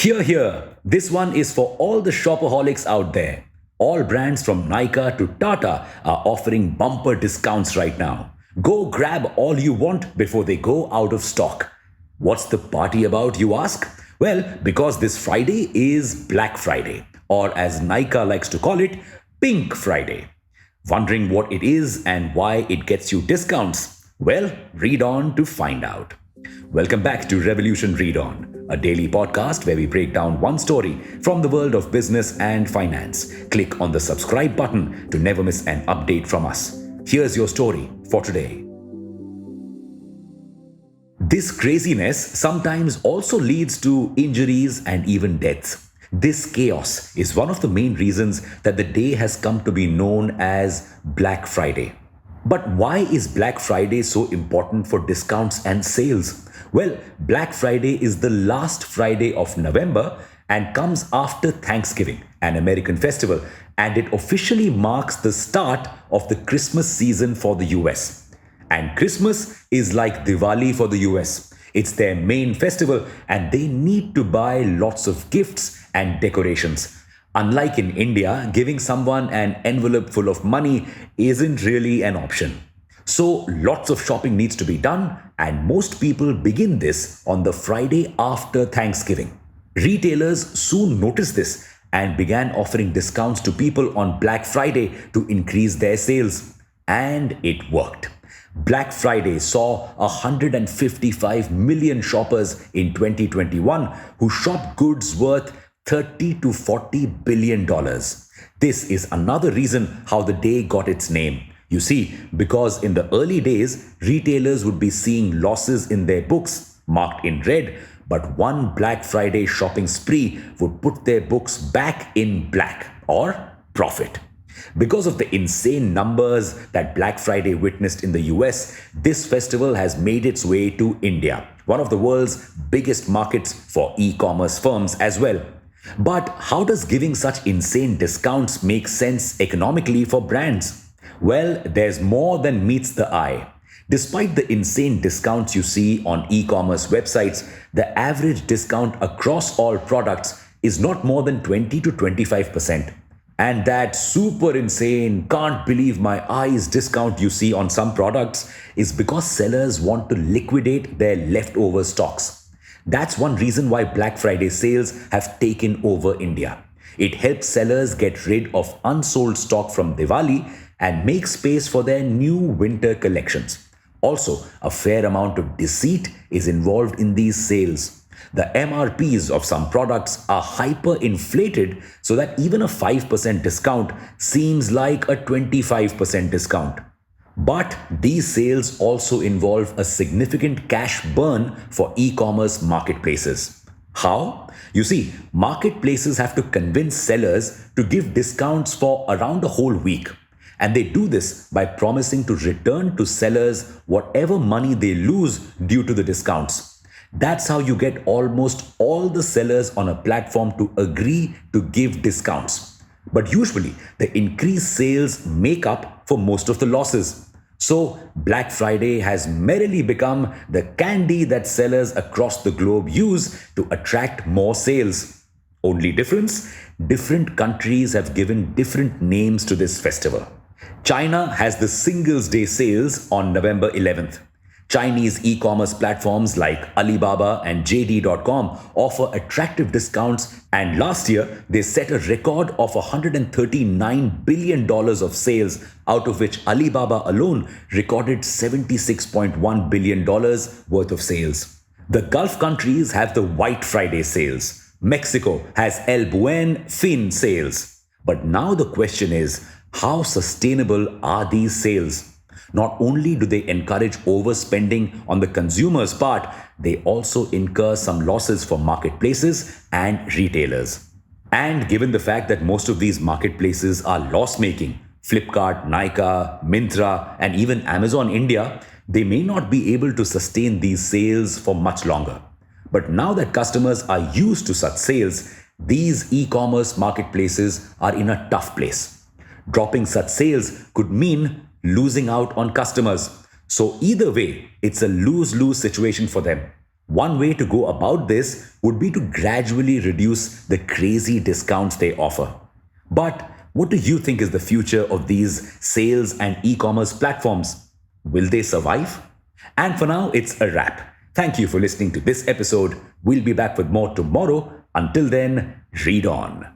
Here, here. This one is for all the shopaholics out there. All brands from Nykaa to Tata are offering bumper discounts right now. Go grab all you want before they go out of stock. What's the party about, you ask? Well, because this Friday is Black Friday, or as Nykaa likes to call it, Pink Friday. Wondering what it is and why it gets you discounts? Well, read on to find out. Welcome back to Revolution Read On, a daily podcast where we break down one story from the world of business and finance. Click on the subscribe button to never miss an update from us. Here's your story for today. This craziness sometimes also leads to injuries and even deaths. This chaos is one of the main reasons that the day has come to be known as Black Friday. But why is Black Friday so important for discounts and sales? Well, Black Friday is the last Friday of November and comes after Thanksgiving, an American festival, and it officially marks the start of the Christmas season for the US. And Christmas is like Diwali for the US. It's their main festival and they need to buy lots of gifts and decorations. Unlike in India, giving someone an envelope full of money isn't really an option. So lots of shopping needs to be done, and most people begin this on the Friday after Thanksgiving. Retailers soon noticed this and began offering discounts to people on Black Friday to increase their sales. And it worked. Black Friday saw 155 million shoppers in 2021 who shopped goods worth 30 to 40 billion dollars. This is another reason how the day got its name. You see, because in the early days, retailers would be seeing losses in their books marked in red, but one Black Friday shopping spree would put their books back in black or profit. Because of the insane numbers that Black Friday witnessed in the US, this festival has made its way to India, one of the world's biggest markets for e-commerce firms as well. But how does giving such insane discounts make sense economically for brands? Well, there's more than meets the eye. Despite the insane discounts you see on e-commerce websites, the average discount across all products is not more than 20 to 25%. And that super insane, can't believe my eyes discount you see on some products is because sellers want to liquidate their leftover stocks. That's one reason why Black Friday sales have taken over India. It helps sellers get rid of unsold stock from Diwali and make space for their new winter collections. Also, a fair amount of deceit is involved in these sales. The MRPs of some products are hyper-inflated so that even a 5% discount seems like a 25% discount. But these sales also involve a significant cash burn for e-commerce marketplaces. How? You see, marketplaces have to convince sellers to give discounts for around a whole week. And they do this by promising to return to sellers whatever money they lose due to the discounts. That's how you get almost all the sellers on a platform to agree to give discounts. But usually, the increased sales make up for most of the losses. So, Black Friday has merrily become the candy that sellers across the globe use to attract more sales. Only difference? Different countries have given different names to this festival. China has the Singles Day sales on November 11th. Chinese e-commerce platforms like Alibaba and JD.com offer attractive discounts, and last year they set a record of $139 billion of sales, out of which Alibaba alone recorded $76.1 billion worth of sales. The Gulf countries have the White Friday sales. Mexico has El Buen Fin sales. But now the question is, how sustainable are these sales? Not only do they encourage overspending on the consumer's part, they also incur some losses for marketplaces and retailers. And given the fact that most of these marketplaces are loss-making, Flipkart, Nykaa, Myntra, and even Amazon India, they may not be able to sustain these sales for much longer. But now that customers are used to such sales, these e-commerce marketplaces are in a tough place. Dropping such sales could mean losing out on customers. So either way, it's a lose-lose situation for them. One way to go about this would be to gradually reduce the crazy discounts they offer. But what do you think is the future of these sales and e commerce platforms? Will they survive? And for now, it's a wrap. Thank you for listening to this episode. We'll be back with more tomorrow. Until then, read on.